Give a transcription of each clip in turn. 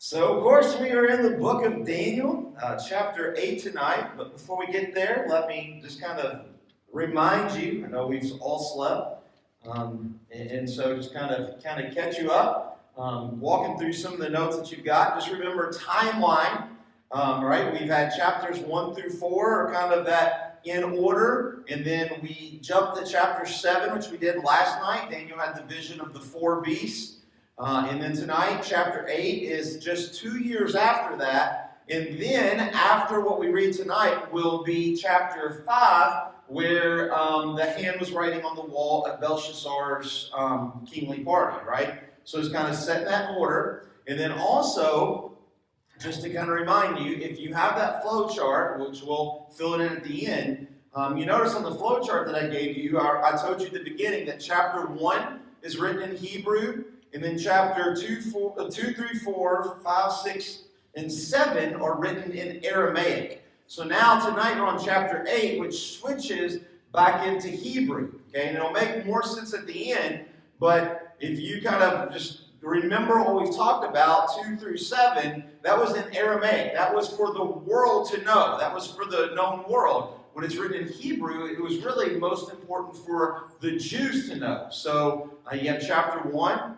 So, of course, we are in the book of Daniel, chapter 8 tonight. But before we get there, let me just kind of remind you. I know we've all slept, and so just kind of catch you up, walking through some of the notes that you've got. Just remember timeline, right? We've had chapters 1 through 4, are kind of that in order, and then we jumped to chapter 7, which we did last night. Daniel had the vision of the 4 beasts. And then tonight, chapter 8 is just 2 years after that. And then, after what we read tonight, will be chapter 5, where the hand was writing on the wall at Belshazzar's kingly party, right? So it's kind of set in that order. And then also, just to kind of remind you, if you have that flow chart, which we'll fill it in at the end, you notice on the flow chart that I gave you, I told you at the beginning that chapter 1 is written in Hebrew. And then chapter 2 through 4, 5, 6, and 7 are written in Aramaic. So now tonight we're on chapter 8, which switches back into Hebrew. Okay, and it'll make more sense at the end, but if you kind of just remember what we've talked about, 2 through 7, that was in Aramaic. That was for the world to know. That was for the known world. When it's written in Hebrew, it was really most important for the Jews to know. So you have chapter 1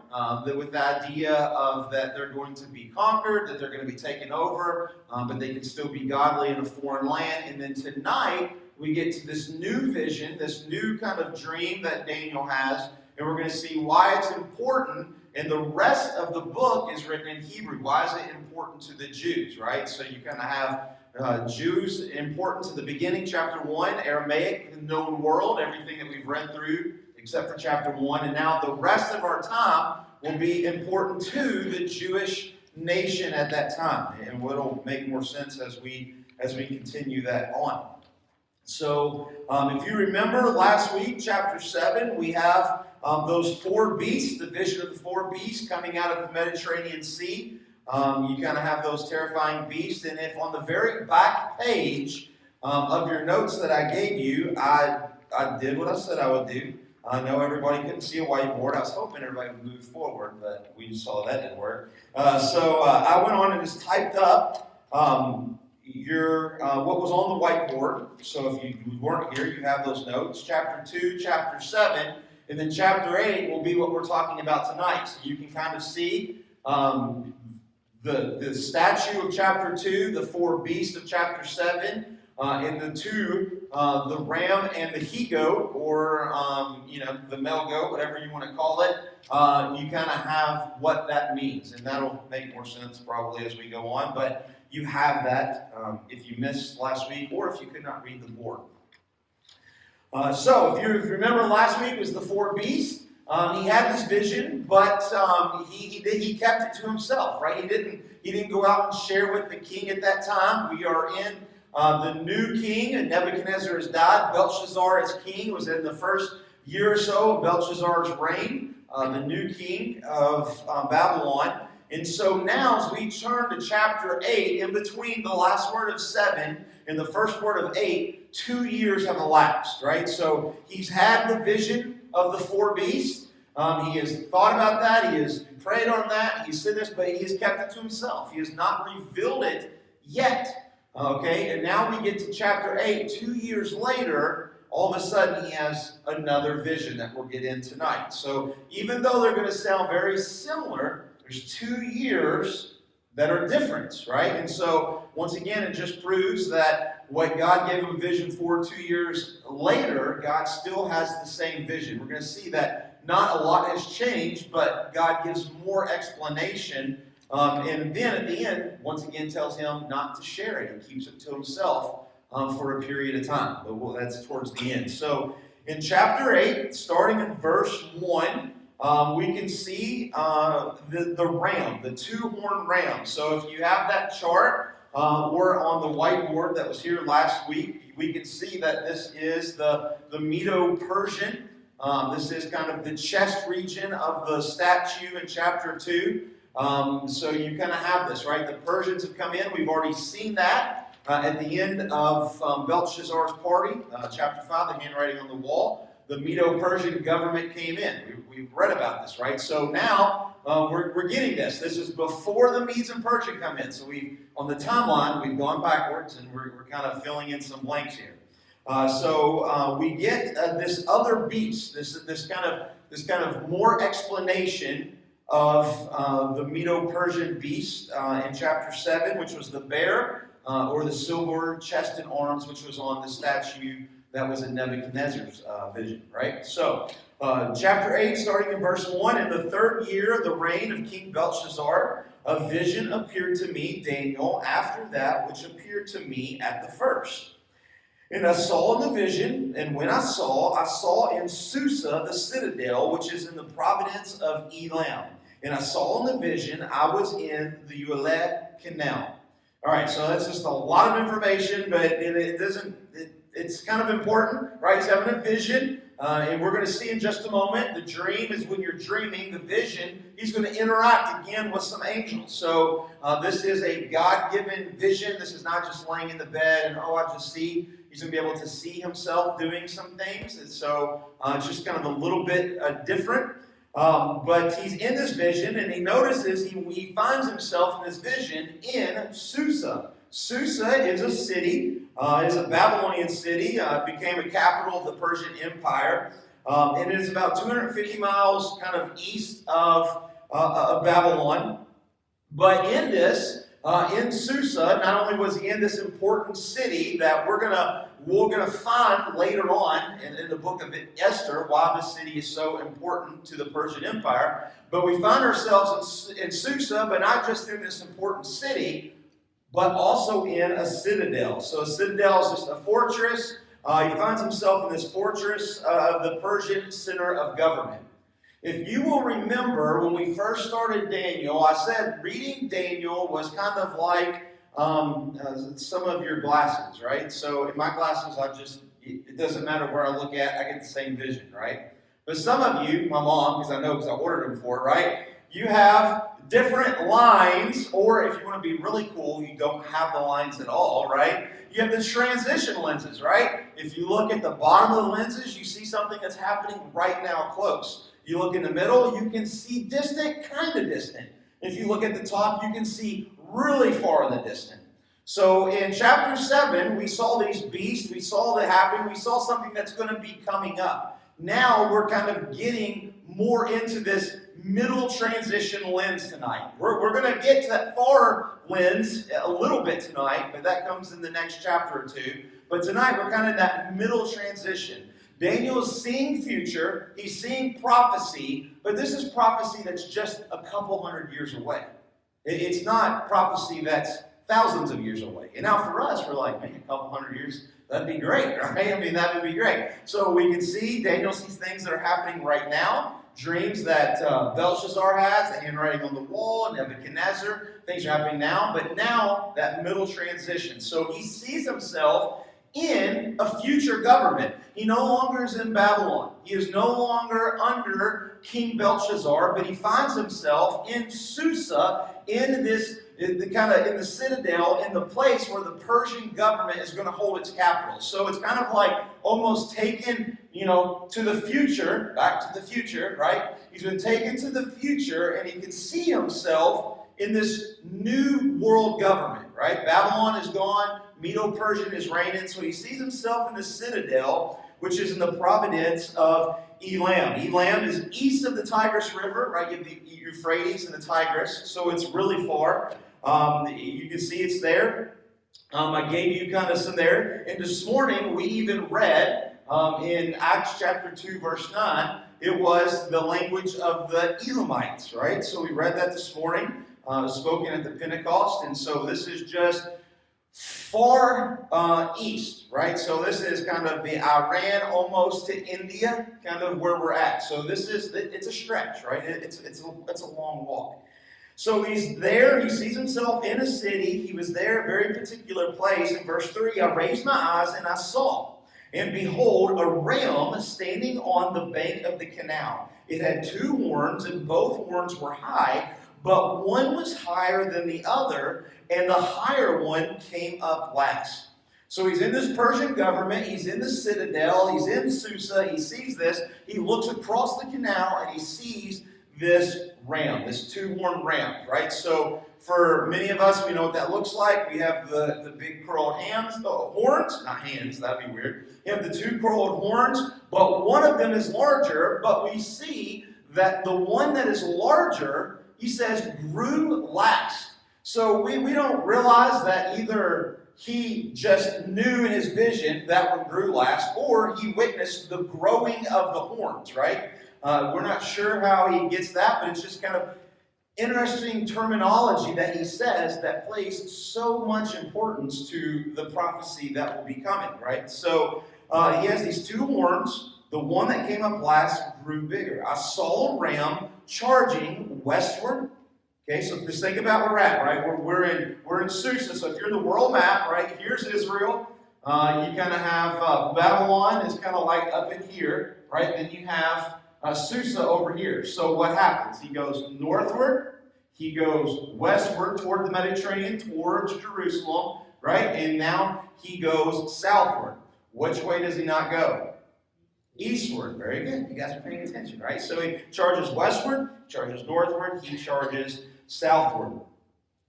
with the idea of that they're going to be conquered, that they're going to be taken over, but they can still be godly in a foreign land. And then tonight, we get to this new vision, this new kind of dream that Daniel has, and we're going to see why it's important. And the rest of the book is written in Hebrew. Why is it important to the Jews, right? So you kind of have Jews important to the beginning, chapter 1, Aramaic, the known world, everything that we've read through except for chapter 1. And now the rest of our time will be important to the Jewish nation at that time. And what'll make more sense as we continue that on. So if you remember last week, chapter 7, we have those 4 beasts, the vision of the 4 beasts coming out of the Mediterranean Sea. You kind of have those terrifying beasts, and if on the very back page of your notes that I gave you, I did what I said I would do. I know everybody couldn't see a whiteboard. I was hoping everybody would move forward, but we saw that didn't work. So I went on and just typed up what was on the whiteboard. So if you weren't here, you have those notes. Chapter 2, chapter 7, and then chapter 8 will be what we're talking about tonight. So you can kind of see the statue of chapter 2, the 4 beasts of chapter 7, and the ram and the he-goat, or the male goat, whatever you want to call it. You kind of have what that means, and that'll make more sense probably as we go on. But you have that if you missed last week, or if you could not read the board. So if you remember, last week was the 4 beasts. He had this vision, but he kept it to himself, right? He didn't go out and share with the king at that time. We are in the new king, and Nebuchadnezzar has died. Belshazzar as king was in the first year or so of Belshazzar's reign, the new king of Babylon. And so now, as we turn to chapter 8, in between the last word of 7 and the first word of 8, 2 years have elapsed, right? So he's had the vision of the 4 beasts. He has thought about that. He has prayed on that. He's said this, but he has kept it to himself. He has not revealed it yet. Okay, and now we get to chapter 8. 2 years later, all of a sudden he has another vision that we'll get in tonight. So even though they're going to sound very similar, there's 2 years that are different, right? And so, once again, it just proves that what God gave him a vision for 2 years later, God still has the same vision. We're going to see that not a lot has changed, but God gives more explanation. And then at the end, once again, tells him not to share it. He keeps it to himself for a period of time. But that's towards the end. So, in chapter 8, starting in verse 1, we can see the ram, the 2-horned ram. So if you have that chart or on the whiteboard that was here last week, we can see that this is the Medo-Persian. This is kind of the chest region of the statue in chapter 2. So you kind of have this, right? The Persians have come in. We've already seen that at the end of Belshazzar's party, chapter 5, the handwriting on the wall. the Medo-Persian government came in. We've read about this, right? So now we're getting this. This is before the Medes and Persian come in. So on the timeline, we've gone backwards, and we're kind of filling in some blanks here. So we get this other beast, this kind of more explanation of the Medo-Persian beast in chapter 7, which was the bear, or the silver chest and arms, which was on the statue that was in Nebuchadnezzar's vision, right? So, chapter 8, starting in verse 1, in the 3rd year of the reign of King Belshazzar, a vision appeared to me, Daniel, after that which appeared to me at the first. And I saw in the vision, and when I saw in Susa the citadel, which is in the province of Elam. And I saw in the vision, I was in the Eulet Canal. All right, so that's just a lot of information, but it's kind of important, right? He's having a vision, and we're going to see in just a moment. The dream is when you're dreaming. The vision, he's going to interact again with some angels. So this is a God-given vision. This is not just laying in the bed and, I just see. He's going to be able to see himself doing some things. And so it's just kind of a little bit different. But he's in this vision, and he notices he finds himself in this vision in Susa. Susa is a city. It's a Babylonian city. It became a capital of the Persian Empire. And it is about 250 miles kind of east of Babylon. But in this, in Susa, not only was he in this important city that we're gonna find later on in the book of Esther why this city is so important to the Persian Empire, but we find ourselves in Susa, but not just in this important city, but also in a citadel. So a citadel is just a fortress. He finds himself in this fortress of the Persian center of government. If you will remember, when we first started Daniel, I said reading Daniel was kind of like some of your glasses, right? So in my glasses, it doesn't matter where I look at, I get the same vision, right? But some of you, my mom, because I ordered them for it, right? You have different lines, or if you want to be really cool, you don't have the lines at all, right? You have the transition lenses, right? If you look at the bottom of the lenses, you see something that's happening right now close. You look in the middle, you can see distant, kind of distant. If you look at the top, you can see really far in the distance. So in chapter 7, we saw these beasts, we saw that happen, we saw something that's going to be coming up. Now we're kind of getting more into this middle transition lens tonight. We're going to get to that far lens a little bit tonight, but that comes in the next chapter or two. But tonight we're kind of in that middle transition. Daniel is seeing future, he's seeing prophecy, but this is prophecy that's just a couple hundred years away. It's not prophecy that's thousands of years away. And now for us, we're like, man, a couple hundred years, that'd be great, right? I mean, that would be great. So we can see, Daniel sees things that are happening right now, dreams that Belshazzar has, the handwriting on the wall, Nebuchadnezzar, things are happening now, but now that middle transition. So he sees himself in a future government. He no longer is in Babylon. He is no longer under King Belshazzar, but he finds himself in Susa, in the citadel, in the place where the Persian government is going to hold its capital. So it's kind of like almost taken, to the future, back to the future, right? He's been taken to the future, and he can see himself in this new world government, right? Babylon is gone. Medo-Persian is reigning, so he sees himself in the citadel, which is in the province of Elam. Elam is east of the Tigris River, right? You have the Euphrates and the Tigris, so it's really far. You can see it's there. I gave you kind of some there. And this morning, we even read in Acts chapter 2, verse 9, it was the language of the Elamites, right? So we read that this morning, spoken at the Pentecost, and so this is just far east, right? So this is kind of the Iran almost to India, kind of where we're at. So it's a stretch, right? It's a long walk. So he's there, he sees himself in a city, he was there, a very particular place. In verse 3, I raised my eyes and I saw, and behold, a ram standing on the bank of the canal. It had two horns, and both horns were high, but one was higher than the other, and the higher one came up last. So he's in this Persian government, he's in the citadel, he's in Susa, he sees this, he looks across the canal and he sees this ram, this two-horned ram, right? So for many of us, we know what that looks like. We have the big curled horns, not hands, that'd be weird. You have the two curled horns, but one of them is larger, but we see that the one that is larger, he says, grew last. So we don't realize that either he just knew in his vision that one grew last, or he witnessed the growing of the horns, right? We're not sure how he gets that, but it's just kind of interesting terminology that he says that plays so much importance to the prophecy that will be coming, right? So he has these two horns. The one that came up last grew bigger. I saw a ram charging westward. Okay, so just think about where we're at, right? We're in Susa. So if you're in the world map, right, here's Israel. You kind of have Babylon is kind of like up in here, right? Then you have Susa over here. So what happens? He goes northward. He goes westward toward the Mediterranean, towards Jerusalem, right? And now he goes southward. Which way does he not go? Eastward. Very good. You guys are paying attention, right? So he charges westward, charges northward, he charges southward.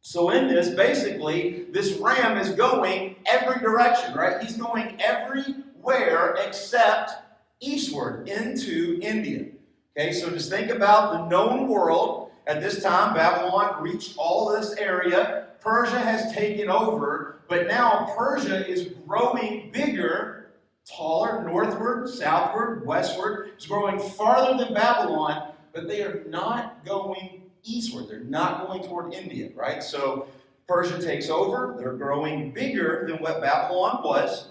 So in this, basically, this ram is going every direction, right? He's going everywhere except eastward into India. Okay, so just think about the known world. At this time, Babylon reached all this area. Persia has taken over, but now Persia is growing bigger, taller, northward, southward, westward. It's growing farther than Babylon, but they are not going eastward. They're not going toward India, right? So Persia takes over. They're growing bigger than what Babylon was.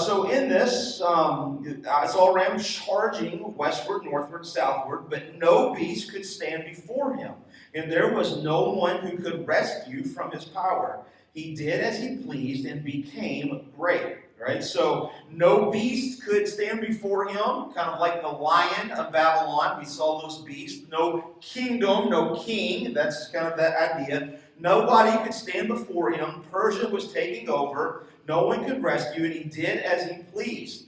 So in this, I saw a ram charging westward, northward, southward, but no beast could stand before him, and there was no one who could rescue from his power. He did as he pleased and became great. Right? So no beast could stand before him, kind of like the lion of Babylon. We saw those beasts. No kingdom, no king. That's kind of that idea. Nobody could stand before him. Persia was taking over. No one could rescue, and he did as he pleased.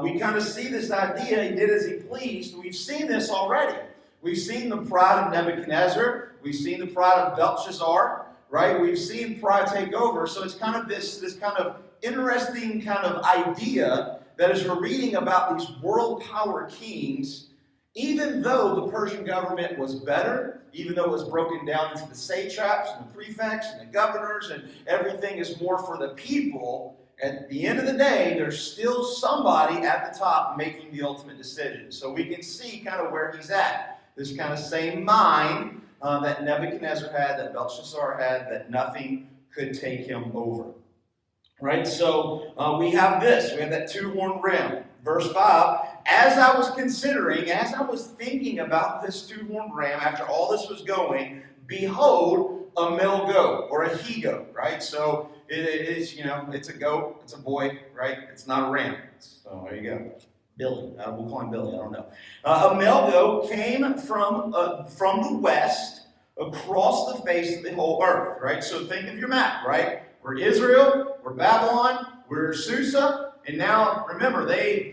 We kind of see this idea, he did as he pleased. We've seen this already. We've seen the pride of Nebuchadnezzar. We've seen the pride of Belshazzar. Right? We've seen pride take over. So it's kind of this kind of interesting kind of idea that as we're reading about these world power kings, even though the Persian government was better, even though it was broken down into the satraps and the prefects and the governors and everything is more for the people, at the end of the day, there's still somebody at the top making the ultimate decision. So we can see kind of where he's at. This kind of same mind that Nebuchadnezzar had, that Belshazzar had, that nothing could take him over. Right? So we have this. We have that two-horned ram. Verse 5, as I was considering, as I was thinking about this two-horned ram, after all this was going, behold, a male goat, or a he-goat, right? So it is, it's a goat, it's a boy, right? It's not a ram. So there you go. Billy. We'll call him Billy. I don't know. A male goat came from the west across the face of the whole earth, right? So think of your map, right? We're Israel, we're Babylon, we're Susa, and now remember,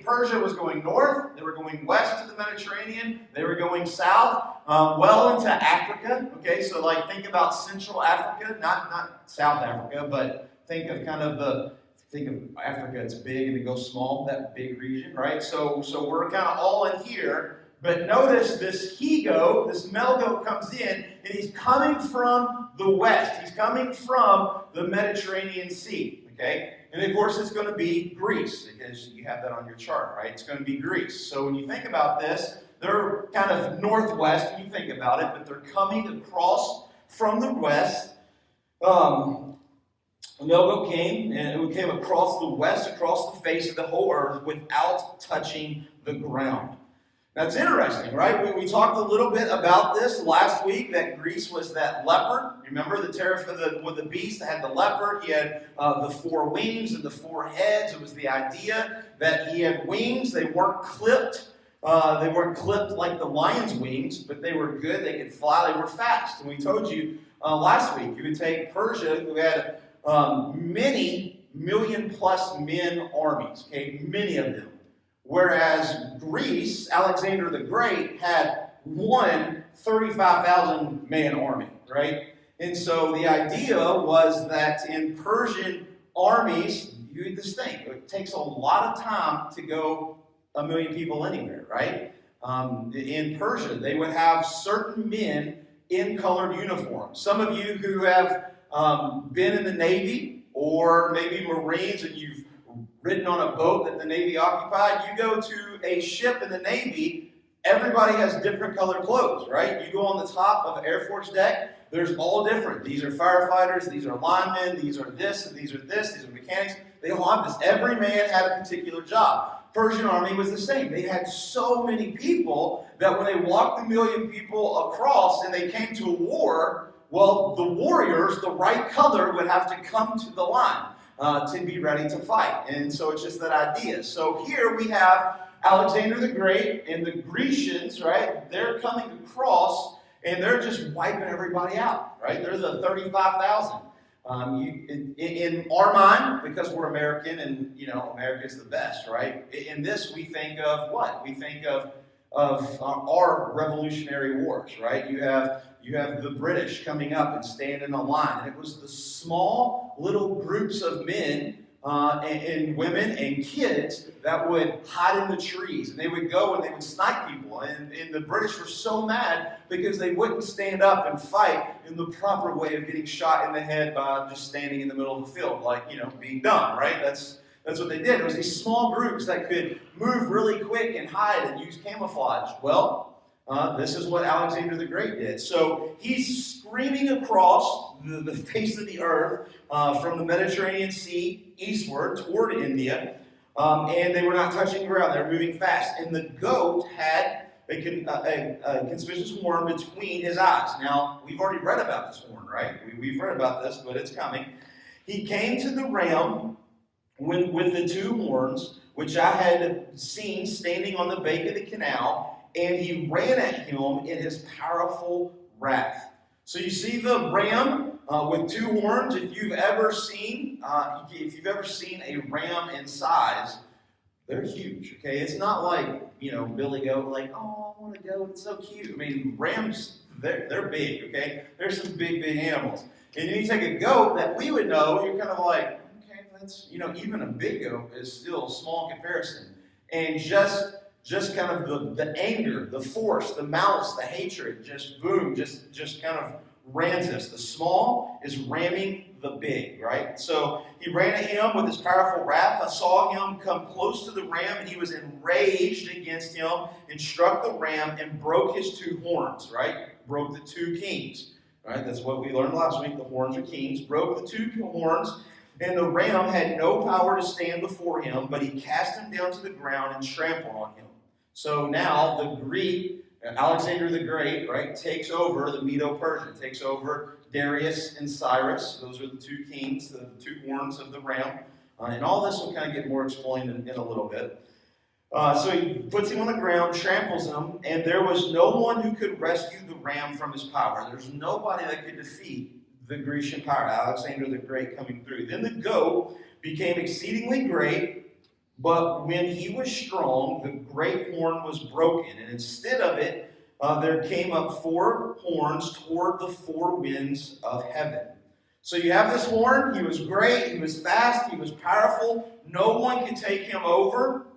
Persia was going north, they were going west to the Mediterranean, they were going south, well into Africa. Okay, so like think about Central Africa, not South Africa, but think of Africa, it's big and it goes small, that big region, right? So we're kind of all in here, but notice this he-goat, this male goat comes in, and he's coming from the west. He's coming from the Mediterranean Sea, okay? And of course it's going to be Greece, because you have that on your chart, right? It's going to be Greece. So when you think about this, they're kind of northwest when you think about it, but they're coming across from the west. The male goat came, and it came across the west, across the face of the whole earth, without touching the ground. That's interesting, right? We talked a little bit about this last week, that Greece was that leopard. Remember with the beast that had the leopard? He had the four wings and the four heads. It was the idea that he had wings. They weren't clipped. They weren't clipped like the lion's wings, but they were good. They could fly. They were fast. And we told you last week, you would take Persia, who had many million plus men armies, okay, many of them. Whereas Greece, Alexander the Great, had one 35,000 man army, right? And so the idea was that in Persian armies, you just think, it takes a lot of time to go a million people anywhere, right? In Persia, they would have certain men in colored uniforms. Some of you who have been in the Navy or maybe Marines and you've ridden on a boat that the Navy occupied, you go to a ship in the Navy, everybody has different colored clothes, right? You go on the top of the Air Force deck, there's all different. These are firefighters, these are linemen, these are this, and these are this, these are mechanics. They all have this. Every man had a particular job. Persian army was the same. They had so many people that when they walked a million people across and they came to a war, well, the warriors, the right color, would have to come to the line to be ready to fight. And so it's just that idea. So here we have Alexander the Great and the Grecians, right? They're coming across and they're just wiping everybody out, right? They're the 35,000. In our mind, because we're American and, America's the best, right? In this, we think of what? We think of our Revolutionary Wars, right? You have the British coming up and standing in a line. And it was the small little groups of men and women and kids that would hide in the trees. And they would go and they would snipe people. And the British were so mad because they wouldn't stand up and fight in the proper way of getting shot in the head by just standing in the middle of the field, like, being dumb, right? That's what they did. It was these small groups that could move really quick and hide and use camouflage. Well, this is what Alexander the Great did. So he's screaming across the face of the earth from the Mediterranean Sea eastward toward India, and they were not touching ground. They were moving fast. And the goat had a conspicuous horn between his eyes. Now, we've already read about this horn, right? We've read about this, but it's coming. He came to the ram with the two horns, which I had seen standing on the bank of the canal, and he ran at him in his powerful wrath. So you see the ram with two horns. If you've ever seen a ram in size, they're huge. Okay, it's not like Billy Goat, like, oh, I want to go, it's so cute. I mean, rams, they're big. Okay, they're some big animals. And then you take a goat that we would know, you're kind of like, okay, that's even a big goat is still small in comparison. And just kind of the anger, the force, the malice, the hatred, just boom, just kind of rams us. The small is ramming the big, right? So he ran at him with his powerful wrath. I saw him come close to the ram, and he was enraged against him and struck the ram and broke his two horns, right? Broke the two kings, right? That's what we learned last week. The horns are kings. Broke the two horns. And the ram had no power to stand before him, but he cast him down to the ground and trampled on him. So now the Greek, Alexander the Great, right, takes over the Medo-Persian, takes over Darius and Cyrus. Those are the two kings, the two horns of the ram. And all this will kind of get more explained in a little bit. So he puts him on the ground, tramples him, and there was no one who could rescue the ram from his power. There's nobody that could defeat the Grecian power, Alexander the Great coming through. Then the goat became exceedingly great, but when he was strong, the great horn was broken, and instead of it, there came up four horns toward the four winds of heaven. So you have this horn. He was great. He was fast. He was powerful. No one could take him over.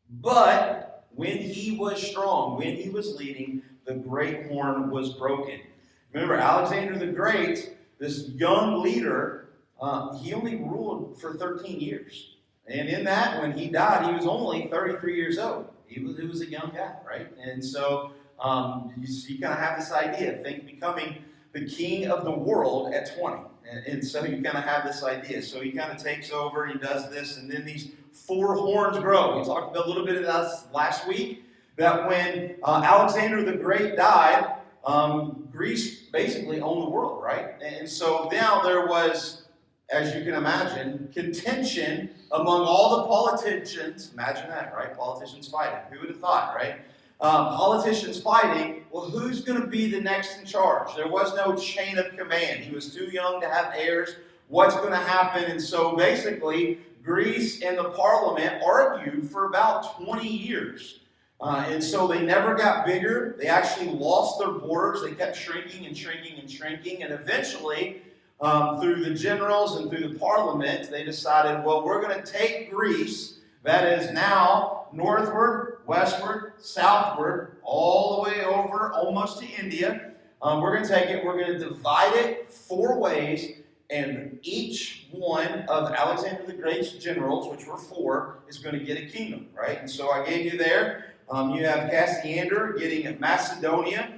But when he was strong, when he was leading, the great horn was broken. Remember, Alexander the Great, this young leader, he only ruled for 13 years. And in that, when he died, he was only 33 years old. He was a young guy, right? And so you kind of have this idea of becoming the king of the world at 20. And so you kind of have this idea. So he kind of takes over, he does this, and then these four horns grow. We talked about a little bit of that last week, that when Alexander the Great died, Greece basically owned the world, right? And so now there was, as you can imagine, contention among all the politicians. Imagine that, right? Politicians fighting. Who would have thought, right? Politicians fighting. Well, who's going to be the next in charge? There was no chain of command. He was too young to have heirs. what's going to happen. And so basically, Greece and the parliament argued for about 20 years. And so they never got bigger. They actually lost their borders. They kept shrinking and shrinking and shrinking. And eventually, through the generals and through the parliament, they decided, well, we're going to take Greece, that is now northward, westward, southward, all the way over almost to India. We're going to take it, we're going to divide it 4 ways, and each one of Alexander the Great's generals, which were 4, is going to get a kingdom, right? And so I gave you there, you have Cassander getting Macedonia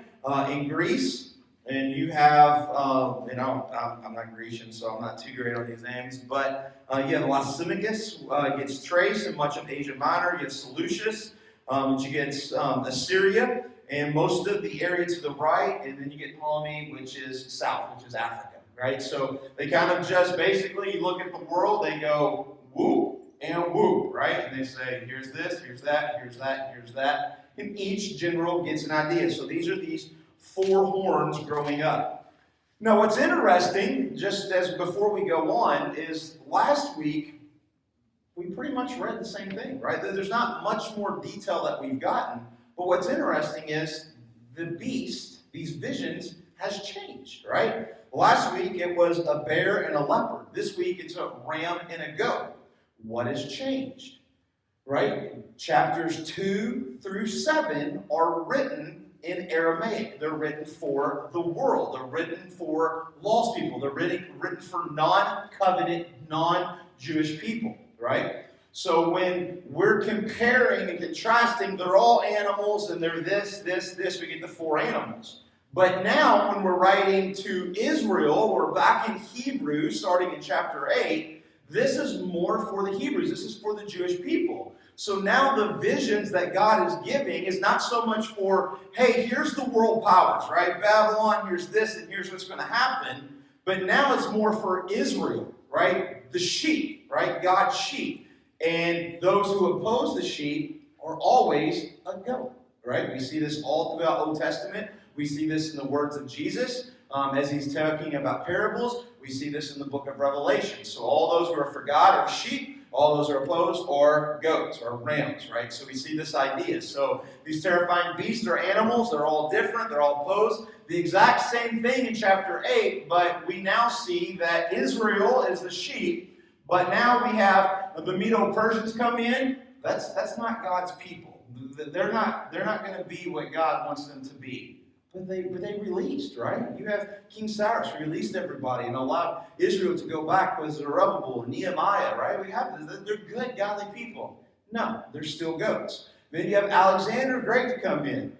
in Greece. And you have, I'm not Grecian, so I'm not too great on these names, but you have Lysimachus gets Thrace and much of Asia Minor. You have Seleucus, which gets Assyria, and most of the area to the right, and then you get Ptolemy, which is south, which is Africa, right? So they kind of just basically, you look at the world, they go whoop and whoop, right? And they say, here's this, here's that, here's that, here's that. And each general gets an idea. So these are these 4 horns growing up. Now, what's interesting, just as before we go on, is last week we pretty much read the same thing, right? There's not much more detail that we've gotten, but what's interesting is the beast, these visions, has changed, right? Last week it was a bear and a leopard. This week it's a ram and a goat. What has changed, right? Chapters 2 through 7 are written in Aramaic. They're written for the world. They're written for lost people. They're written for non-covenant, non-Jewish people, right? So when we're comparing and contrasting, they're all animals and they're this, we get the 4 animals. But now when we're writing to Israel, we're back in Hebrews, starting in chapter 8, this is more for the Hebrews. This is for the Jewish people. So now the visions that God is giving is not so much for, hey, here's the world powers, right? Babylon, here's this, and here's what's going to happen. But now it's more for Israel, right? The sheep, right? God's sheep. And those who oppose the sheep are always a goat, right? We see this all throughout Old Testament. We see this in the words of Jesus as he's talking about parables. We see this in the book of Revelation. So all those who are for God are sheep. All those who are opposed are goats or rams, right? So we see this idea. So these terrifying beasts are animals. They're all different. They're all opposed. The exact same thing in chapter 8, but we now see that Israel is the sheep. But now we have the Medo-Persians come in. That's not God's people. They're not going to be what God wants them to be. But they released, right? You have King Cyrus released everybody and allowed Israel to go back with Zerubbabel and Nehemiah, right? They're good, godly people. No, they're still goats. Then you have Alexander the Great to come in.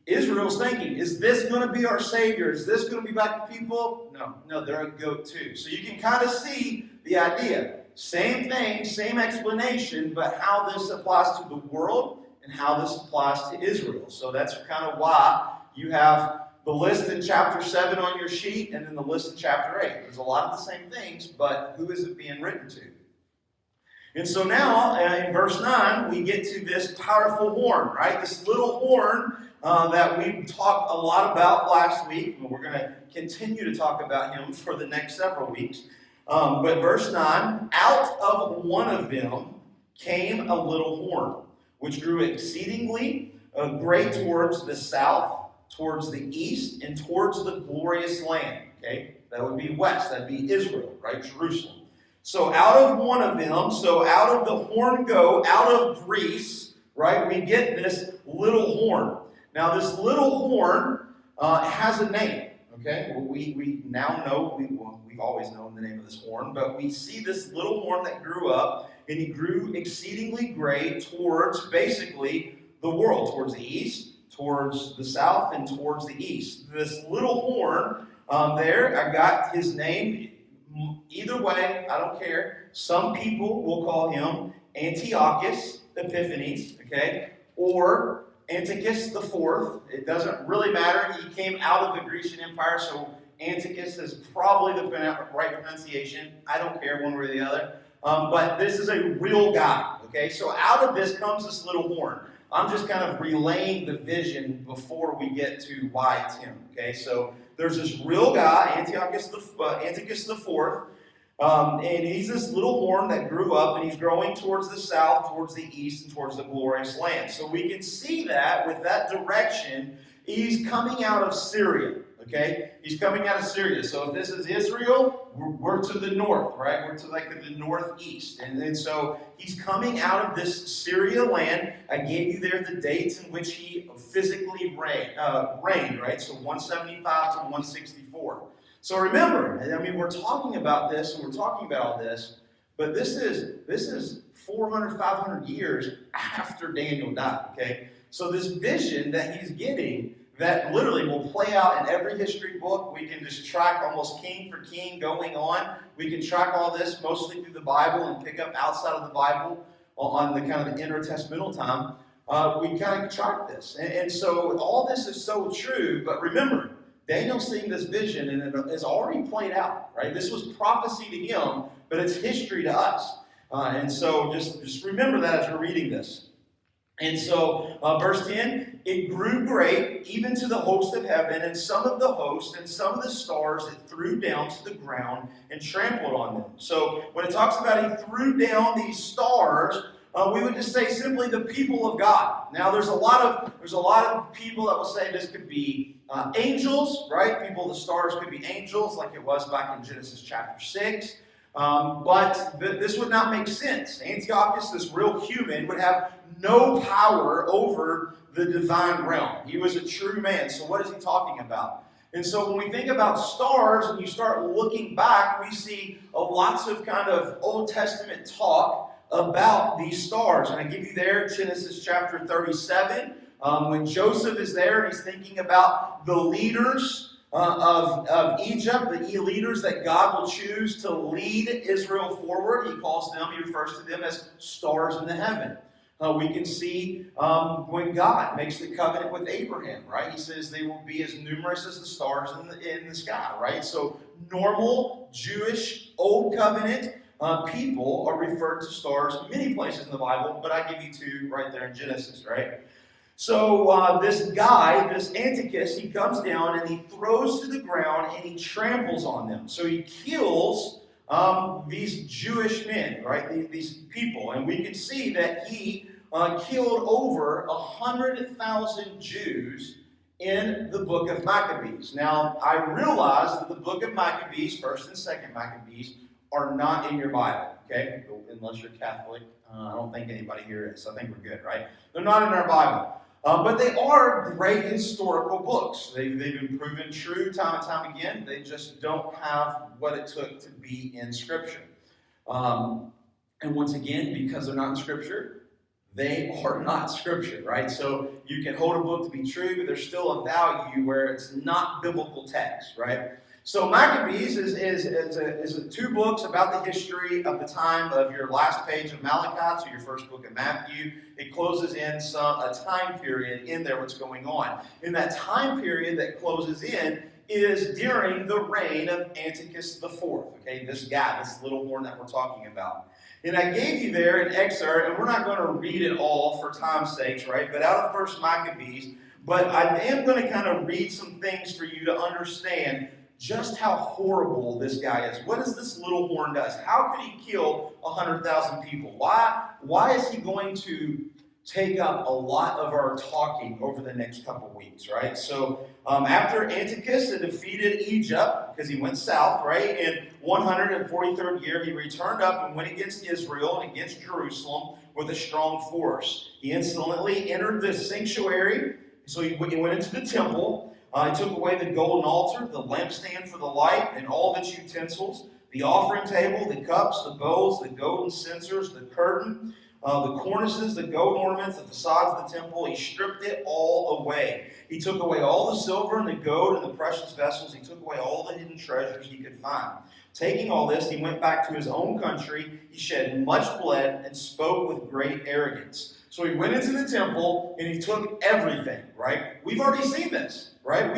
Israel's thinking, is this going to be our Savior? Is this going to be back to people? No, they're a goat too. So you can kind of see the idea. Same thing, same explanation, but how this applies to the world and how this applies to Israel. So that's kind of why you have the list in chapter 7 on your sheet and then the list in chapter 8. There's a lot of the same things, but who is it being written to? And so now, in verse 9, we get to this powerful horn, right? This little horn that we talked a lot about last week, and we're going to continue to talk about him for the next several weeks. But verse 9, out of one of them came a little horn, which grew exceedingly great towards the south, towards the east, and towards the glorious land. Okay, that would be west. That would be Israel, right? Jerusalem. So out of one of them, so out of the horn goat, out of Greece, right, we get this little horn. Now this little horn has a name. Okay, well, we now know, we've always known the name of this horn, but we see this little horn that grew up, and he grew exceedingly great towards basically the world, towards the east, towards the south, and towards the east. This little horn there, I got his name. Either way, I don't care. Some people will call him Antiochus Epiphanes, okay, or Antiochus the Fourth. It doesn't really matter. He came out of the Grecian Empire, so Antiochus is probably the right pronunciation. I don't care one way or the other. But this is a real guy, okay? So out of this comes this little horn. I'm just kind of relaying the vision before we get to why it's him, okay? So there's this real guy, Antiochus the Fourth, And he's this little horn that grew up, and he's growing towards the south, towards the east, and towards the glorious land. So we can see that with that direction, he's coming out of Syria. Okay? He's coming out of Syria. So if this is Israel, we're to the north, right? We're to like the northeast. And so he's coming out of this Syria land. I gave you there the dates in which he physically reigned, right? So 175 to 164. So remember, I mean, we're talking about this, and we're talking about all this, but this is 400, 500 years after Daniel died, okay? So this vision that he's getting that literally will play out in every history book. We can just track almost king for king going on. We can track all this mostly through the Bible and pick up outside of the Bible on the kind of the intertestamental time. We kind of track this. And so all this is so true, but remember, Daniel's seeing this vision, and it has already played out, right? This was prophecy to him, but it's history to us. And so just remember that as you're reading this. And so, verse 10, it grew great, even to the host of heaven, and some of the host and some of the stars it threw down to the ground and trampled on them. So, when it talks about he threw down these stars, we would just say simply the people of God. Now, there's a lot of people that will say this could be angels, right? The stars could be angels, like it was back in Genesis chapter 6. But this would not make sense. Antiochus, this real human, would have no power over the divine realm. He was a true man. So what is he talking about? And so when we think about stars and you start looking back, we see lots of kind of Old Testament talk about these stars. And I give you there Genesis chapter 37, when Joseph is there and he's thinking about the leaders of Egypt, the leaders that God will choose to lead Israel forward. He refers to them as stars in the heaven. We can see when God makes the covenant with Abraham, right? He says they will be as numerous as the stars in the sky, right? So normal Jewish Old Covenant people are referred to stars many places in the Bible, but I give you two right there in Genesis, right? So this guy, this Antiochus, he comes down and he throws to the ground and he tramples on them. So he kills these Jewish men, right? These people. And we can see that he killed over 100,000 Jews in the book of Maccabees. Now, I realize that the book of Maccabees, 1st and 2nd Maccabees, are not in your Bible, okay? Unless you're Catholic. I don't think anybody here is. I think we're good, right? They're not in our Bible. But they are great historical books. They've been proven true time and time again. They just don't have what it took to be in Scripture. And once again, because they're not in Scripture, they are not Scripture, right? So you can hold a book to be true, but there's still a value where it's not biblical text, right? So Maccabees is two books about the history of the time of your last page of Malachi, so your first book of Matthew. It closes in a time period in there, what's going on. In that time period that closes in is during the reign of Antiochus IV, okay, this guy, this little horn that we're talking about. And I gave you there an excerpt, and we're not going to read it all for time's sake, right, but out of 1st Maccabees, but I am going to kind of read some things for you to understand just how horrible this guy is. What does this little horn does? How could he kill 100,000 people? Why is he going to take up a lot of our talking over the next couple weeks, right? So after Antiochus had defeated Egypt, because he went south, right, in 143rd year, he returned up and went against Israel and against Jerusalem with a strong force. He insolently entered the sanctuary, so he went into the temple. He took away the golden altar, the lampstand for the light, and all of its utensils, the offering table, the cups, the bowls, the golden censers, the curtain, the cornices, the gold ornaments, the facades of the temple. He stripped it all away. He took away all the silver and the gold and the precious vessels. He took away all the hidden treasures he could find. Taking all this, he went back to his own country. He shed much blood and spoke with great arrogance. So he went into the temple and he took everything, right? We've already seen this, right?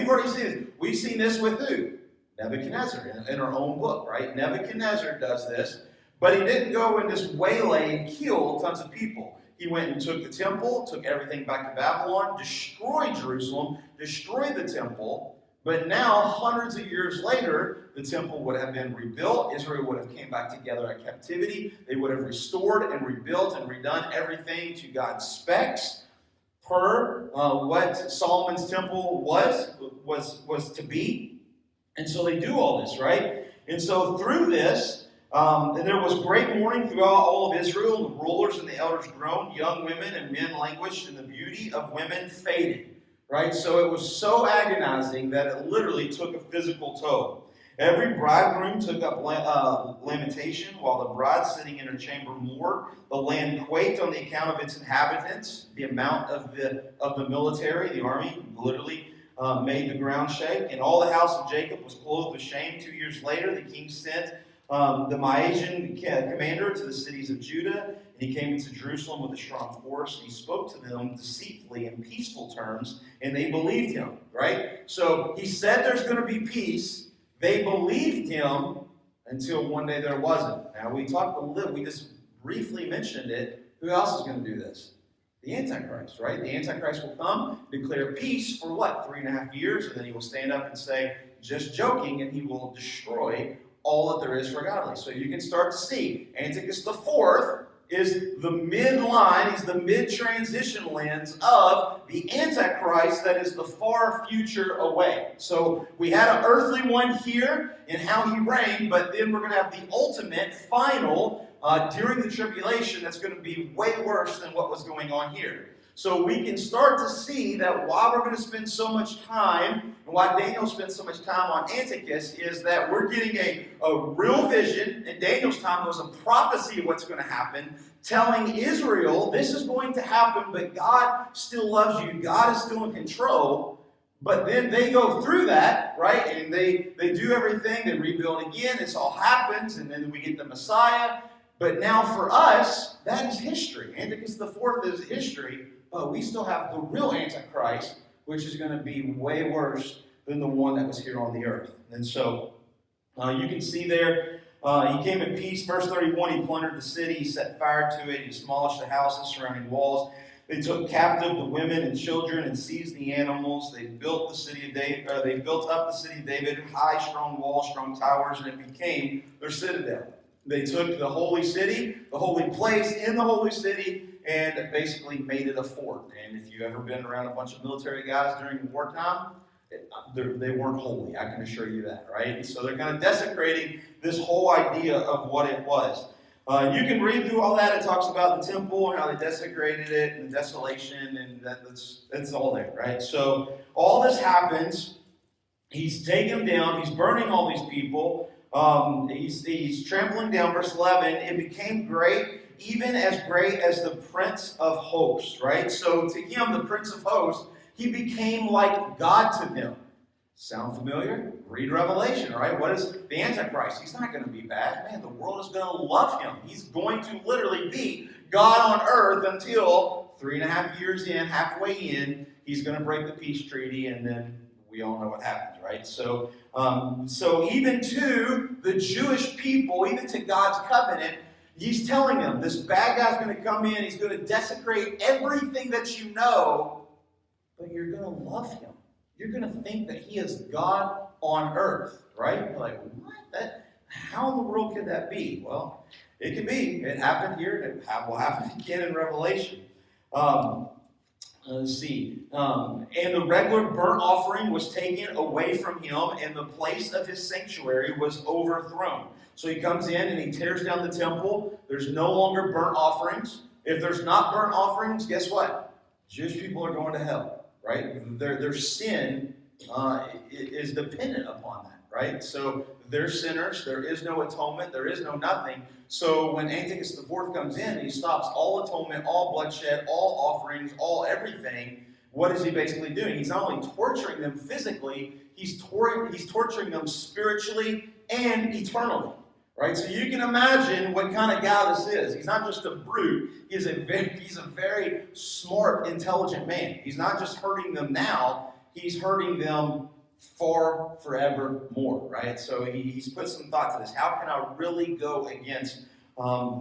We've seen this with who? Nebuchadnezzar in our own book, right? Nebuchadnezzar does this, but he didn't go and just waylay and kill tons of people. He went and took the temple, took everything back to Babylon, destroyed Jerusalem, destroyed the temple, But now, hundreds of years later, the temple would have been rebuilt. Israel would have came back together at captivity. They would have restored and rebuilt and redone everything to God's specs per what Solomon's temple was to be. And so they do all this, right? And so through this, and there was great mourning throughout all of Israel. The rulers and the elders groaned. Young women and men languished, and the beauty of women faded. Right? So it was so agonizing that it literally took a physical toll. Every bridegroom took up lamentation, while the bride sitting in her chamber mourned. The land quaked on the account of its inhabitants. The amount of the military, the army, literally made the ground shake. And all the house of Jacob was clothed with shame. 2 years later, the king sent the Maazian commander to the cities of Judah, and he came into Jerusalem with a strong force, and he spoke to them deceitfully in peaceful terms, and they believed him, right? So he said there's going to be peace. They believed him until one day there wasn't. Now we just briefly mentioned it. Who else is going to do this? The Antichrist, right? The Antichrist will come, declare peace for what? 3.5 years, and then he will stand up and say, just joking, and he will destroy all that there is for godly. So you can start to see Antiochus IV is the midline, he's the mid-transition lens of the Antichrist that is the far future away. So we had an earthly one here in how he reigned, but then we're going to have the ultimate, final, during the tribulation that's going to be way worse than what was going on here. So we can start to see that why we're going to spend so much time, and why Daniel spends so much time on Antiochus, is that we're getting a real vision. In Daniel's time, there was a prophecy of what's going to happen, telling Israel, this is going to happen, but God still loves you. God is still in control. But then they go through that, right? And they do everything, they rebuild again, this all happens, and then we get the Messiah. But now for us, that is history. Antiochus IV is history. But we still have the real Antichrist, which is going to be way worse than the one that was here on the earth. And so you can see there, he came in peace. Verse 31, he plundered the city, he set fire to it, he demolished the houses surrounding walls. They took captive the women and children and seized the animals. They built up the city of David, high, strong walls, strong towers, and it became their citadel. They took the holy city, the holy place in the holy city, and basically made it a fort. And if you've ever been around a bunch of military guys during wartime, they weren't holy, I can assure you that, right? So they're kind of desecrating this whole idea of what it was. You can read through all that. It talks about the temple and how they desecrated it and the desolation, and that's all there, right? So all this happens. He's taking them down. He's burning all these people. He's trampling down. Verse 11, it became great, even as great as the Prince of Hosts, right? So to him, the Prince of Hosts, he became like God to them. Sound familiar? Read Revelation, right? What is the Antichrist? He's not going to be bad. Man, the world is going to love him. He's going to literally be God on earth until 3.5 years in, halfway in, he's going to break the peace treaty, and then we all know what happens, right? So even to the Jewish people, even to God's covenant, he's telling them, this bad guy's going to come in, he's going to desecrate everything that you know, but you're going to love him. You're going to think that he is God on earth, right? You're like, what? How in the world could that be? Well, it can be. It happened here, and it will happen again in Revelation. Let's see. And the regular burnt offering was taken away from him, and the place of his sanctuary was overthrown. So he comes in and he tears down the temple. There's no longer burnt offerings. If there's not burnt offerings, guess what? Jewish people are going to hell, right? Their sin is dependent upon that, right? So they're sinners. There is no atonement. There is no nothing. So when Antiochus IV comes in and he stops all atonement, all bloodshed, all offerings, all everything, what is he basically doing? He's not only torturing them physically, he's torturing them spiritually and eternally. Right? So you can imagine what kind of guy this is. He's not just a brute. He's a very smart, intelligent man. He's not just hurting them now. He's hurting them forever more. Right? So he's put some thought to this. How can I really go against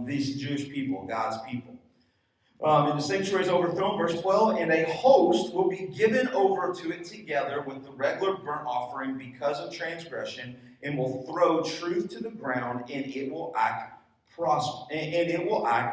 these Jewish people, God's people? And the sanctuary is overthrown, verse 12, and a host will be given over to it together with the regular burnt offering because of transgression, and will throw truth to the ground, and it will act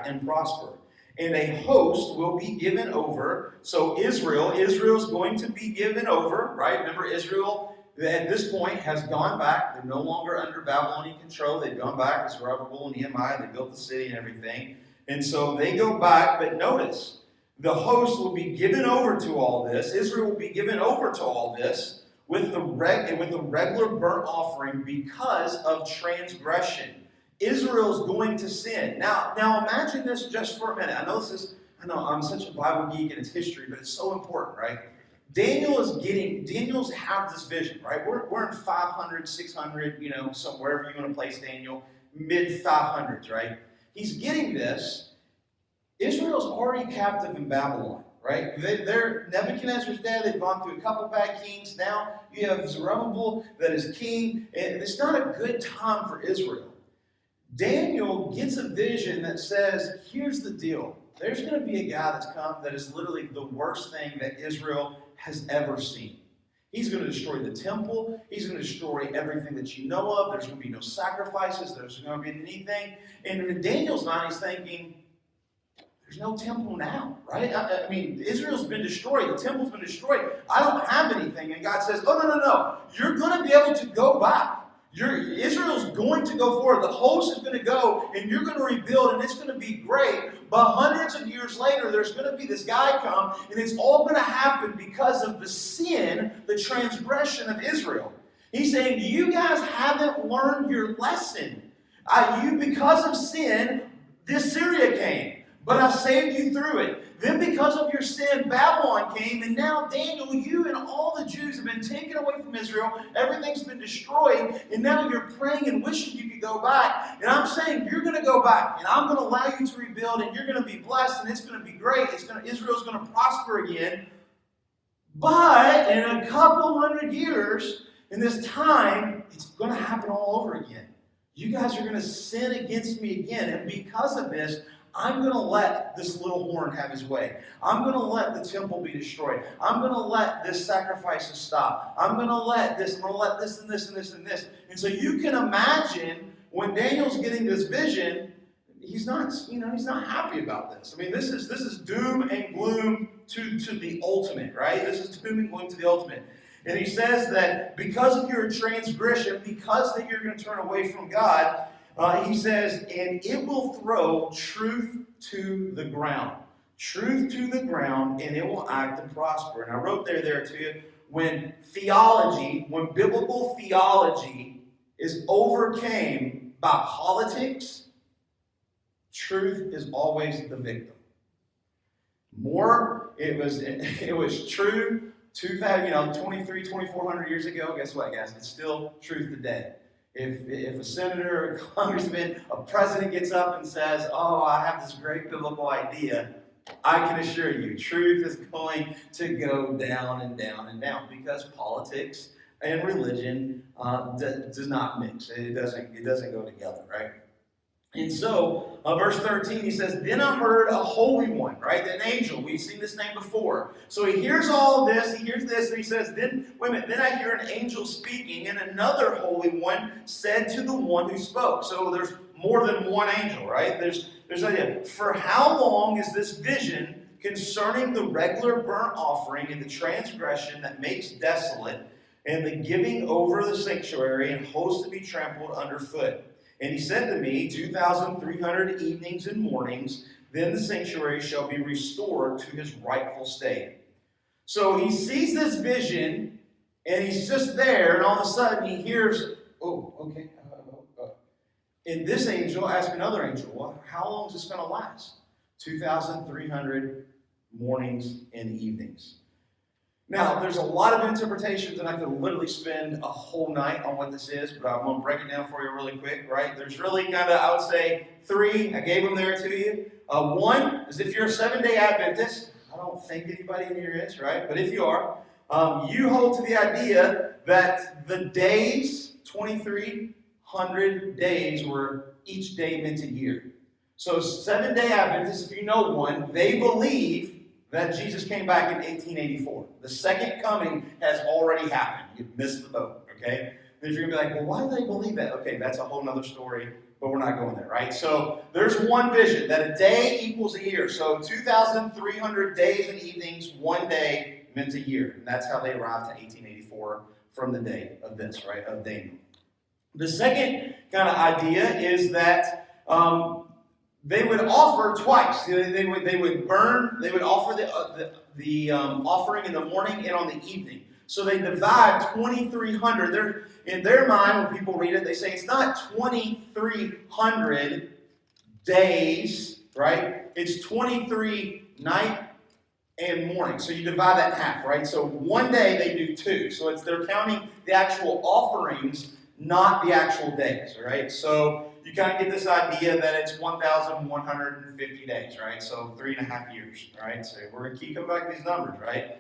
and prosper. And a host will be given over. So Israel's going to be given over, right? Remember, Israel at this point has gone back. They're no longer under Babylonian control. They've gone back. It's Zerubbabel and Nehemiah. They built the city and everything. And so they go back, but notice, the host will be given over to all this. Israel will be given over to all this with the regular burnt offering because of transgression. Israel's going to sin. Now imagine this just for a minute. I know I'm such a Bible geek and it's history, but it's so important, right? Daniel's have this vision, right? We're in 500, 600, so wherever you want to place Daniel, mid 500s, right? He's getting this. Israel's already captive in Babylon, right? Nebuchadnezzar's dead. They've gone through a couple bad kings. Now you have Zerubbabel that is king. And it's not a good time for Israel. Daniel gets a vision that says, here's the deal. There's going to be a guy that's come that is literally the worst thing that Israel has ever seen. He's going to destroy the temple. He's going to destroy everything that you know of. There's going to be no sacrifices. There's going to be anything. And in Daniel's mind, he's thinking, there's no temple now, right? I mean, Israel's been destroyed. The temple's been destroyed. I don't have anything. And God says, oh, no. You're going to be able to go back. Israel's going to go forward. The host is going to go, and you're going to rebuild, and it's going to be great. But hundreds of years later, there's going to be this guy come, and it's all going to happen because of the sin, the transgression of Israel. He's saying, you guys haven't learned your lesson. Because of sin, Assyria came, but I saved you through it. Then because of your sin, Babylon came, and now Daniel, you and all the Jews have been taken away from Israel. Everything's been destroyed, and now you're praying and wishing you could go back. And I'm saying you're going to go back, and I'm going to allow you to rebuild, and you're going to be blessed, and it's going to be great. Israel's going to prosper again. But in a couple hundred years, in this time, it's going to happen all over again. You guys are going to sin against me again, and because of this, I'm going to let this little horn have his way. I'm going to let the temple be destroyed. I'm going to let this sacrifices stop. I'm going to let this and this and this and this and this. And so you can imagine when Daniel's getting this vision, he's not happy about this. I mean, this is doom and gloom to the ultimate, right? This is doom and gloom to the ultimate. And he says that because of your transgression, because that you're going to turn away from God, he says, and it will throw truth to the ground. Truth to the ground, and it will act and prosper. And I wrote there to you, when biblical theology is overcame by politics, truth is always the victim. It was true 2,400 years ago. Guess what, guys? It's still truth today. If a senator, a congressman, a president gets up and says, oh, I have this great biblical idea, I can assure you, truth is going to go down and down and down because politics and religion does not mix. It doesn't go together, right? And so, verse 13, he says, then I heard a holy one, right? An angel. We've seen this name before. So he hears all of this, he hears this, and he says, then I hear an angel speaking, and another holy one said to the one who spoke. So there's more than one angel, right? There's an idea. For how long is this vision concerning the regular burnt offering and the transgression that makes desolate, and the giving over the sanctuary and hosts to be trampled underfoot? And he said to me, 2,300 evenings and mornings, then the sanctuary shall be restored to his rightful state. So he sees this vision, and he's just there, and all of a sudden he hears, and this angel asked another angel, well, how long is this going to last? 2,300 mornings and evenings. Now, there's a lot of interpretations, and I could literally spend a whole night on what this is, but I'm going to break it down for you really quick, right? There's really I would say, three. I gave them there to you. One is if you're a Seventh-day Adventist. I don't think anybody in here is, right? But if you are, you hold to the idea that the days, 2,300 days, were each day meant a year. So Seventh-day Adventists, if you know one, they believe that Jesus came back in 1884. The second coming has already happened. You've missed the boat, okay? And if you're going to be like, well, why do they believe that? Okay, that's a whole other story, but we're not going there, right? So there's one vision, that a day equals a year. So 2,300 days and evenings, one day meant a year. And that's how they arrived to 1884 from the day of this, right, of Daniel. The second kind of idea is that they would offer twice. They would offer the offering in the morning and on the evening. So they divide 2,300. In their mind, when people read it, they say it's not 2,300 days, right? It's 23 night and morning. So you divide that in half, right? So one day they do two. So they're counting the actual offerings, not the actual days, all right? So you kind of get this idea that it's 1,150 days, right? So 3.5 years, right? So we're going to keep coming back to these numbers, right?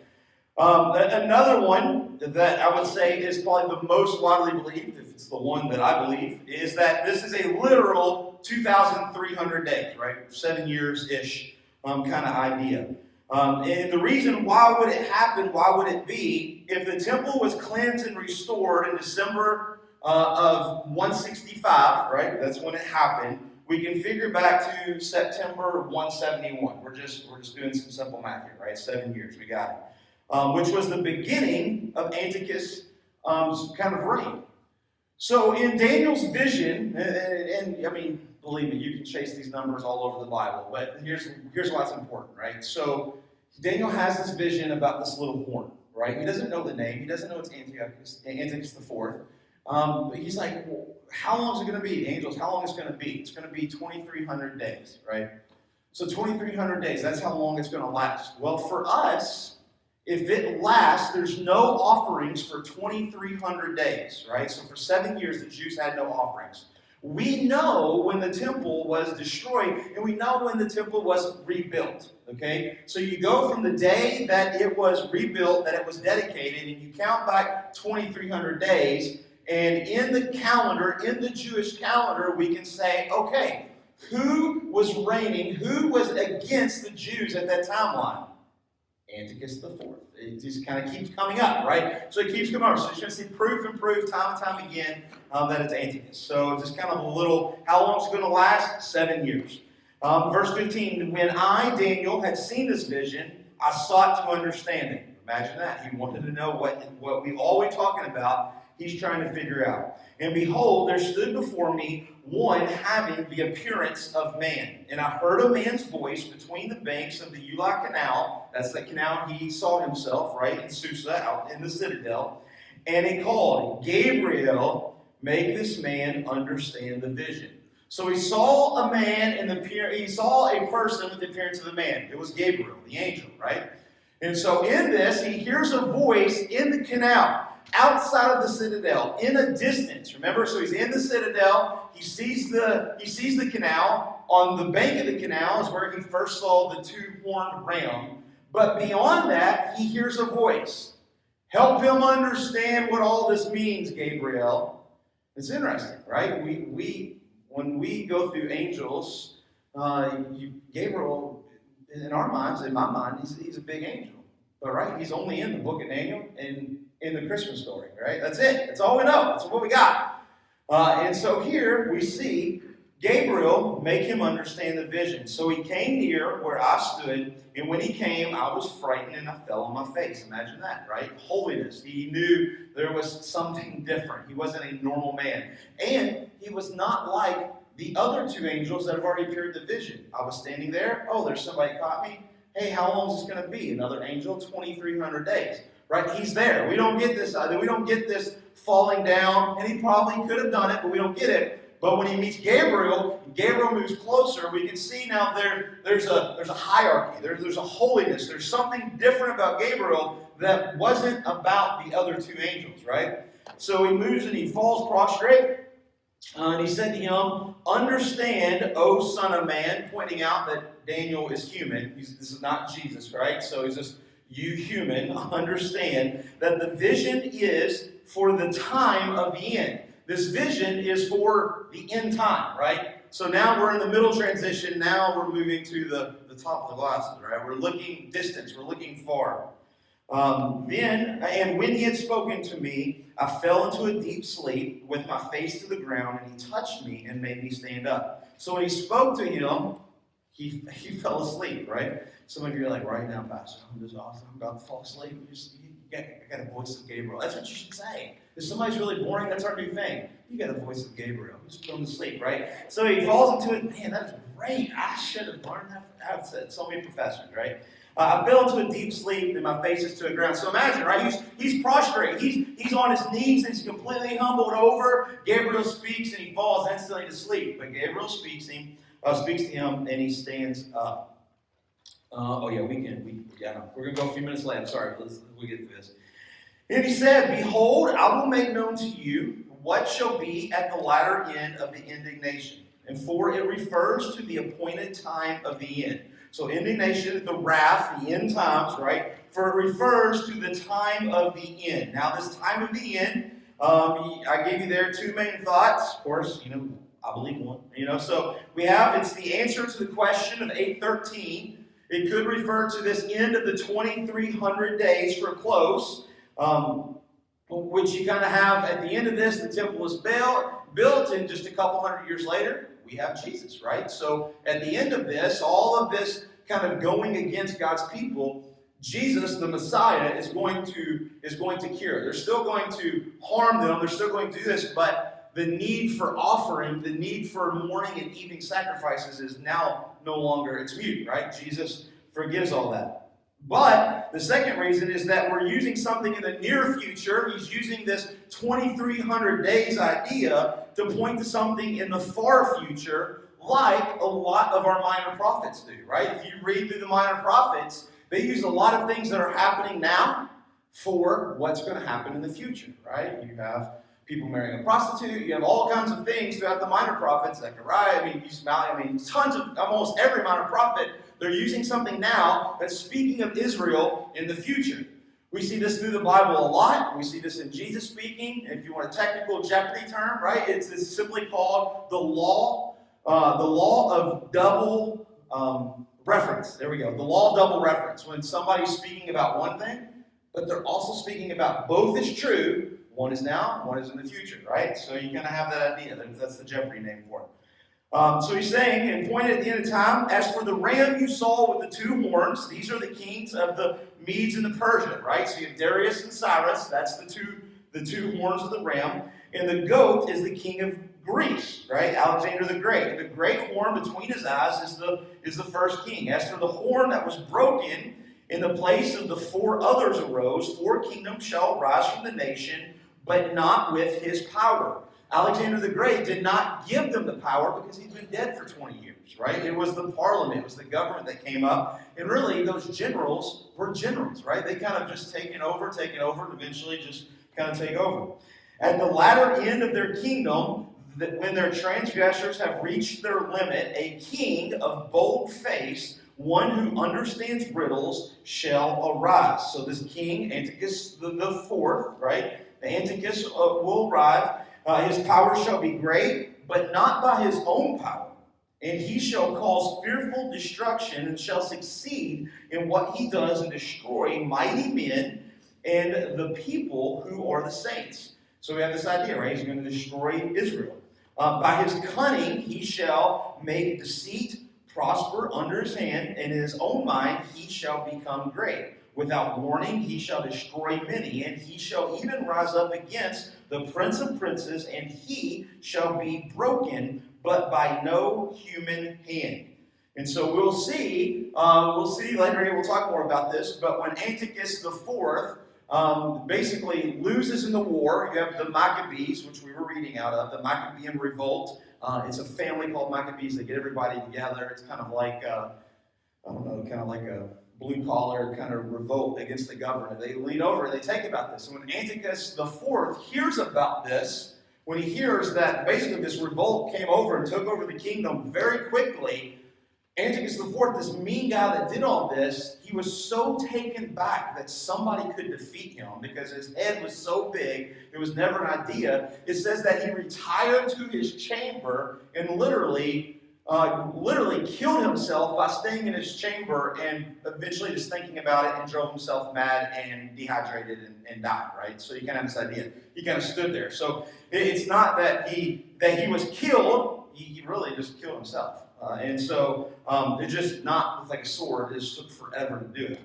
Another one that I would say is probably the most widely believed, if it's the one that I believe, is that this is a literal 2,300 days, right? 7 years-ish kind of idea. And the reason, why would it happen, why would it be, if the temple was cleansed and restored in December of 165, right? That's when it happened. We can figure back to September 171. We're just doing some simple math here, right? 7 years, we got it. Which was the beginning of Antiochus' kind of reign. So in Daniel's vision, and I mean, believe me, you can chase these numbers all over the Bible, but here's why it's important, right? So Daniel has this vision about this little horn, right? He doesn't know the name. He doesn't know it's Antiochus IV. But he's like, well, how long is it going to be? Angels, how long is it going to be? It's going to be 2,300 days, right? So 2,300 days, that's how long it's going to last. Well, for us, if it lasts, there's no offerings for 2,300 days, right? So for 7 years, the Jews had no offerings. We know when the temple was destroyed, and we know when the temple was rebuilt, okay? So you go from the day that it was rebuilt, that it was dedicated, and you count back 2,300 days, and in the calendar, in the Jewish calendar, we can say, okay, who was reigning, who was against the Jews at that timeline? Antiochus IV. It just kind of keeps coming up, right? So it keeps coming up. So you're going to see proof and proof time and time again that it's Antiochus. So just kind of a little, how long is it going to last? 7 years. Verse 15, when I, Daniel, had seen this vision, I sought to understand it. Imagine that. He wanted to know what we all were talking about. He's trying to figure out. And behold, there stood before me one having the appearance of man. And I heard a man's voice between the banks of the Ula Canal. That's the canal he saw himself, right, in Susa, out in the citadel. And it called, Gabriel, make this man understand the vision. So he saw a man he saw a person with the appearance of a man. It was Gabriel, the angel, right? And so in this, he hears a voice in the canal, outside of the citadel, in a distance. Remember, so he's in the citadel. He sees the canal. On the bank of the canal is where he first saw the two-horned ram. But beyond that, he hears a voice. Help him understand what all this means, Gabriel. It's interesting, right? When we go through angels, Gabriel, in our minds, in my mind, he's a big angel. But right, he's only in the book of Daniel and in the Christmas story, right? That's it. That's all we know. That's what we got. And so here we see Gabriel make him understand the vision. So he came near where I stood, and when he came, I was frightened and I fell on my face. Imagine that, right? Holiness. He knew there was something different. He wasn't a normal man. And he was not like the other two angels that have already appeared in the vision. I was standing there. Oh, there's somebody caught me. Hey, how long is this going to be? Another angel, 2,300 days. Right? He's there. We don't get this either. We don't get this falling down. And he probably could have done it, but we don't get it. But when he meets Gabriel, Gabriel moves closer. We can see now there's a hierarchy. There's a holiness. There's something different about Gabriel that wasn't about the other two angels, right? So he moves and he falls prostrate. And he said to him, understand, O son of man, pointing out that Daniel is human. This is not Jesus, right? So he's just, you human, understand that the vision is for the time of the end. This vision is for the end time, right? So now we're in the middle transition. Now we're moving to the top of the glasses, right? We're looking distance. We're looking far. And when he had spoken to me, I fell into a deep sleep with my face to the ground, and he touched me and made me stand up. So when he spoke to him, he fell asleep, right? Some of you are like, right now, Pastor, I'm just awesome. I'm about to fall asleep. I got a voice of Gabriel. That's what you should say. If somebody's really boring, that's our new thing. You got a voice of Gabriel. Just put them to sleep, right? So he falls into it. Man, that is great. I should have learned that. I've said so many professors, right? I fell into a deep sleep, and my face is to the ground. So imagine, right? He's prostrate. He's on his knees, and he's completely humbled over. Gabriel speaks, and he falls instantly to sleep. But Gabriel speaks to him, and he stands up. We're going to go a few minutes late. I'm sorry, we'll get to this. And he said, behold, I will make known to you what shall be at the latter end of the indignation. And for it refers to the appointed time of the end. So indignation, the wrath, the end times, right? For it refers to the time of the end. Now this time of the end, I gave you there two main thoughts. Of course, I believe one. So we have, it's the answer to the question of 8:13. It could refer to this end of the 2,300 days for close, which you kind of have at the end of this, the temple is built, and just a couple hundred years later, we have Jesus, right? So at the end of this, all of this kind of going against God's people, Jesus, the Messiah, is going to cure. They're still going to harm them. They're still going to do this, but the need for offering, the need for morning and evening sacrifices is now no longer, it's mute, right? Jesus forgives all that. But the second reason is that we're using something in the near future. He's using this 2,300 days idea to point to something in the far future, like a lot of our minor prophets do, right? If you read through the minor prophets, they use a lot of things that are happening now for what's going to happen in the future, right? You have people marrying a prostitute. You have all kinds of things throughout the minor prophets, Zechariah. Tons of, almost every minor prophet, they're using something now that's speaking of Israel in the future. We see this through the Bible a lot. We see this in Jesus speaking. If you want a technical Jeopardy term, right? It's simply called the law of double reference. There we go. The law of double reference. When somebody's speaking about one thing, but they're also speaking about both is true. One is now, one is in the future, right? So you kind of have that idea. That's the Jeopardy name for it. So he's saying, and pointed at the end of time, as for the ram you saw with the two horns, these are the kings of the Medes and the Persian, right? So you have Darius and Cyrus, that's the two horns of the ram. And the goat is the king of Greece, right? Alexander the Great. And the great horn between his eyes is the first king. As for the horn that was broken, in the place of the four others arose, 4 kingdoms shall rise from the nation, but not with his power. Alexander the Great did not give them the power because he'd been dead for 20 years, right? It was the parliament, it was the government that came up. And really, those generals were generals, right? They kind of just taken over, and eventually just kind of take over. At the latter end of their kingdom, when their transgressors have reached their limit, a king of bold face, one who understands riddles, shall arise. So this king, Antiochus the fourth, right? The Antiochus will arrive. His power shall be great, but not by his own power. And he shall cause fearful destruction and shall succeed in what he does and destroy mighty men and the people who are the saints. So we have this idea, right? He's going to destroy Israel. By his cunning he shall make deceit prosper under his hand, and in his own mind he shall become great. Without warning he shall destroy many, and he shall even rise up against the prince of princes, and he shall be broken, but by no human hand. And so we'll see later here, we'll talk more about this, but when Antiochus the fourth basically loses in the war, you have the Maccabees, which we were reading out of, the Maccabean revolt. It's a family called Maccabees. They get everybody together. It's kind of like, a blue-collar kind of revolt against the government. They lean over and they take about this. And when Antiochus the fourth hears about this, when he hears that basically this revolt came over and took over the kingdom very quickly, Antiochus IV, this mean guy that did all this, he was so taken back that somebody could defeat him because his head was so big, it was never an idea. It says that he retired to his chamber and literally killed himself by staying in his chamber and eventually just thinking about it and drove himself mad and dehydrated and died, right? So you kind of have this idea. He kind of stood there. So it's not that he was killed. He really just killed himself. And so it just not with like a sword. It just took forever to do it.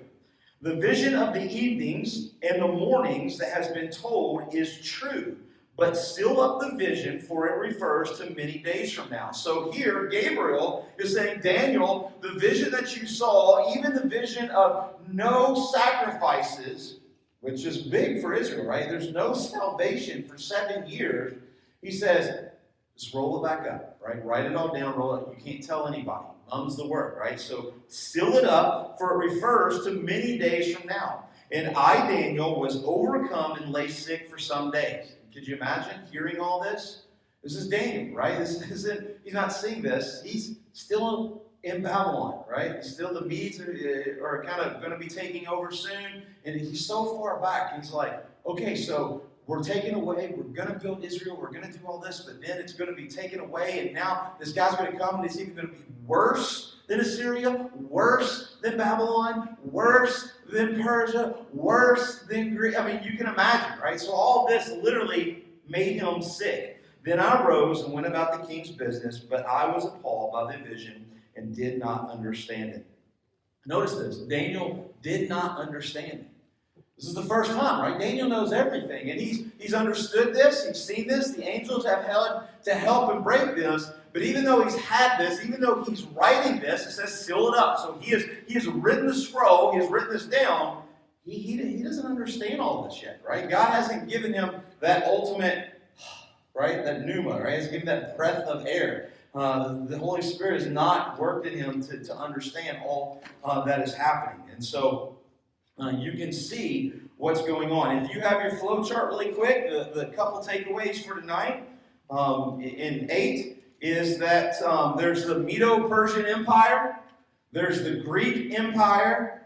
The vision of the evenings and the mornings that has been told is true, but seal up the vision, for it refers to many days from now. So here, Gabriel is saying, Daniel, the vision that you saw, even the vision of no sacrifices, which is big for Israel, right? There's no salvation for 7 years. He says, just roll it back up, right? Write it all down, roll it. You can't tell anybody. Mum's the word, right? So seal it up, for it refers to many days from now. And I, Daniel, was overcome and lay sick for some days. Could you imagine hearing all this? This is Daniel, right? He's not seeing this. He's still in Babylon, right? Still the Medes are kind of going to be taking over soon. And he's so far back. He's like, okay, so we're taken away. We're going to build Israel. We're going to do all this, but then it's going to be taken away. And now this guy's going to come, and it's even going to be worse than Assyria, worse than Babylon, worse than Persia, worse than Greece. I mean, you can imagine, right? So all this literally made him sick. Then I rose and went about the king's business, but I was appalled by the vision and did not understand it. Notice this. Daniel did not understand it. This is the first time, right? Daniel knows everything, and he's understood this. He's seen this. The angels have held to help him break this. But even though he's had this, even though he's writing this, it says seal it up. So he has written the scroll. He has written this down. He doesn't understand all this yet, right? God hasn't given him that ultimate, right, that pneuma, right? He hasn't given that breath of air. The Holy Spirit has not worked in him to understand all that is happening. And so you can see what's going on. If you have your flow chart really quick, the couple takeaways for tonight in 8 is that there's the Medo-Persian Empire, there's the Greek Empire,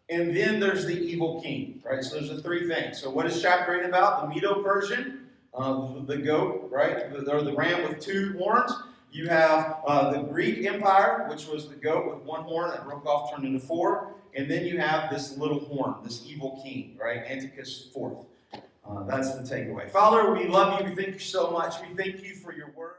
and then there's the evil king, right? So there's the three things. So what is chapter 8 about? The Medo-Persian, the goat, right? Or the ram with 2 horns. You have the Greek Empire, which was the goat with 1 horn that broke off, turned into 4. And then you have this little horn, this evil king, right? Antiochus IV. That's the takeaway. Father, we love you. We thank you so much. We thank you for your word.